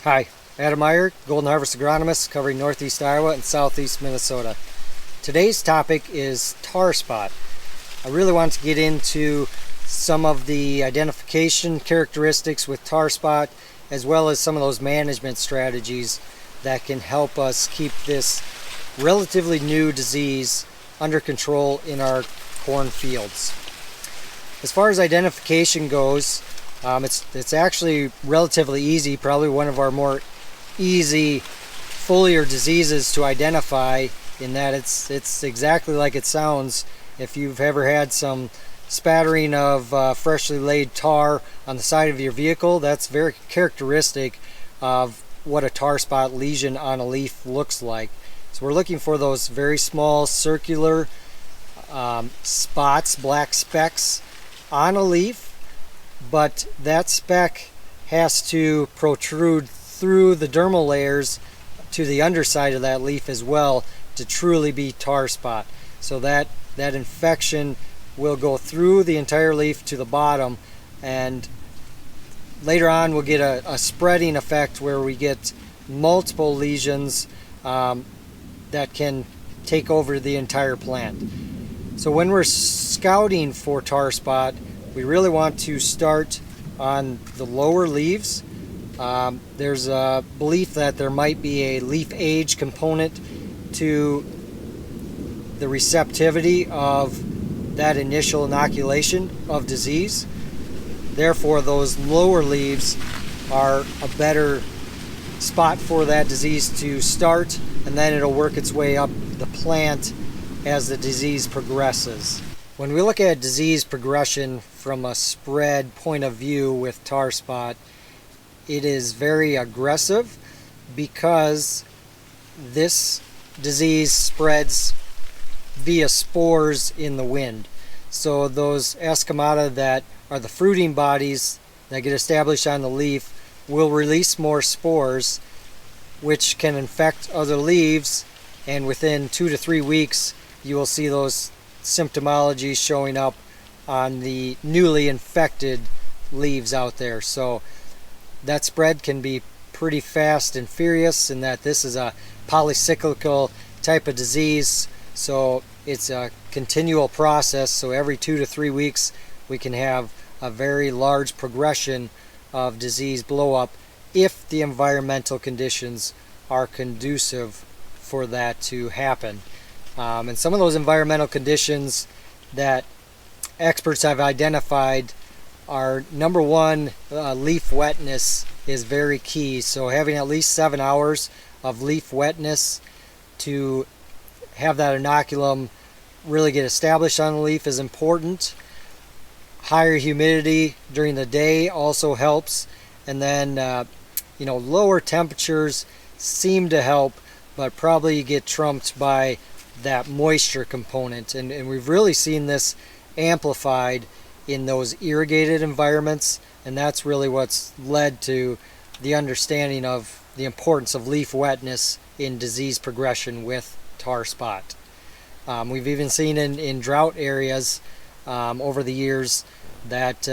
Hi, Adam Meyer, Golden Harvest Agronomist, covering Northeast Iowa and Southeast Minnesota. Today's topic is tar spot. I really want to get into some of the identification characteristics with tar spot, as well as some of those management strategies that can help us keep this relatively new disease under control in our corn fields. As far as identification goes, it's actually relatively easy, probably one of our more easy foliar diseases to identify, in that it's exactly like it sounds. If you've ever had some spattering of freshly laid tar on the side of your vehicle, that's very characteristic of what a tar spot lesion on a leaf looks like. So we're looking for those very small circular spots, black specks on a leaf, but that speck has to protrude through the dermal layers to the underside of that leaf as well to truly be tar spot. So that infection will go through the entire leaf to the bottom, and later on we'll get a spreading effect where we get multiple lesions that can take over the entire plant. So when we're scouting for tar spot, we really want to start on the lower leaves. There's a belief that there might be a leaf age component to the receptivity of that initial inoculation of disease. Therefore, those lower leaves are a better spot for that disease to start, and then it'll work its way up the plant as the disease progresses. When we look at disease progression from a spread point of view with tar spot, it is very aggressive because this disease spreads via spores in the wind. So those escamata that are the fruiting bodies that get established on the leaf will release more spores, which can infect other leaves, and within 2 to 3 weeks you will see those symptomology showing up on the newly infected leaves out there. So that spread can be pretty fast and furious, in that this is a polycyclical type of disease, so it's a continual process. So every 2 to 3 weeks we can have a very large progression of disease blow up if the environmental conditions are conducive for that to happen. And some of those environmental conditions that experts have identified are, number one, leaf wetness is very key. So having at least 7 hours of leaf wetness to have that inoculum really get established on the leaf is important. Higher humidity during the day also helps, and then lower temperatures seem to help, but probably get trumped by that moisture component, and we've really seen this amplified in those irrigated environments, and that's really what's led to the understanding of the importance of leaf wetness in disease progression with tar spot. We've even seen in drought areas over the years that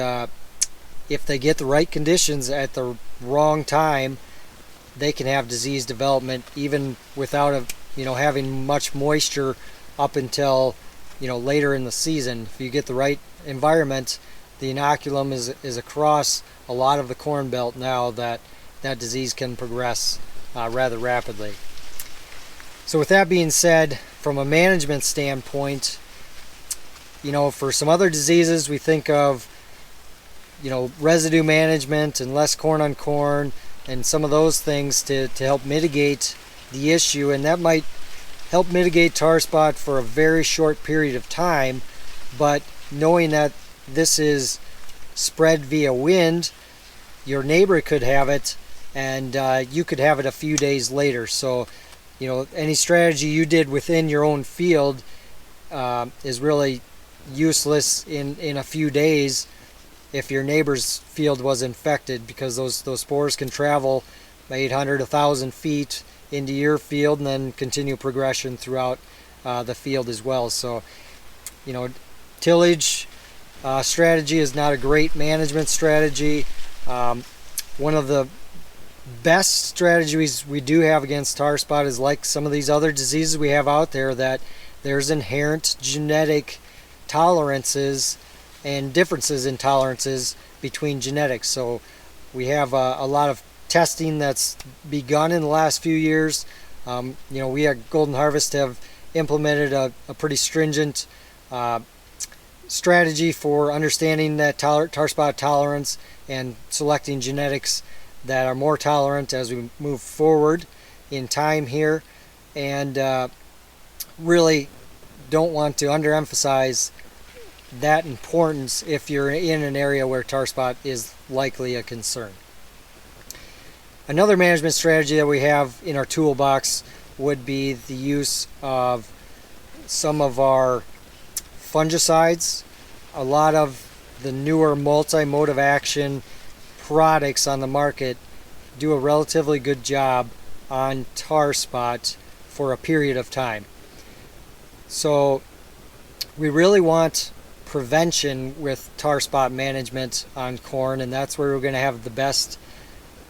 if they get the right conditions at the wrong time, they can have disease development even without having much moisture up until later in the season. If you get the right environment, the inoculum is across a lot of the corn belt now, that disease can progress rather rapidly. So with that being said, from a management standpoint, for some other diseases we think of residue management and less corn on corn and some of those things to help mitigate the issue, and that might help mitigate tar spot for a very short period of time. But knowing that this is spread via wind, your neighbor could have it and you could have it a few days later. So any strategy you did within your own field is really useless in a few days if your neighbor's field was infected, because those spores can travel 800, 1,000 feet into your field and then continue progression throughout the field as well. So tillage strategy is not a great management strategy. One of the best strategies we do have against tar spot is like some of these other diseases we have out there, that there's inherent genetic tolerances and differences in tolerances between genetics. So we have a lot of testing that's begun in the last few years. We at Golden Harvest have implemented a pretty stringent strategy for understanding that tar spot tolerance and selecting genetics that are more tolerant as we move forward in time here, and really don't want to underemphasize that importance if you're in an area where tar spot is likely a concern. Another management strategy that we have in our toolbox would be the use of some of our fungicides. A lot of the newer multi-mode of action products on the market do a relatively good job on tar spot for a period of time. So we really want prevention with tar spot management on corn, and that's where we're going to have the best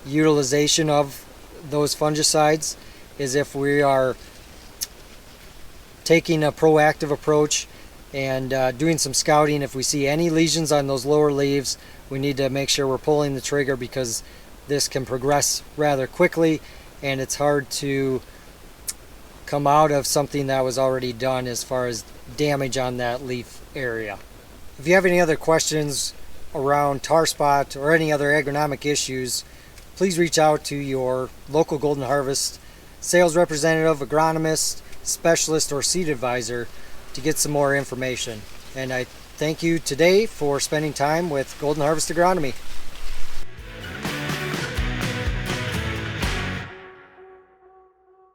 utilization of those fungicides, is if we are taking a proactive approach and doing some scouting. If we see any lesions on those lower leaves, we need to make sure we're pulling the trigger, because this can progress rather quickly and it's hard to come out of something that was already done as far as damage on that leaf area. If you have any other questions around tar spot or any other agronomic issues, please reach out to your local Golden Harvest sales representative, agronomist, specialist, or seed advisor to get some more information. And I thank you today for spending time with Golden Harvest Agronomy.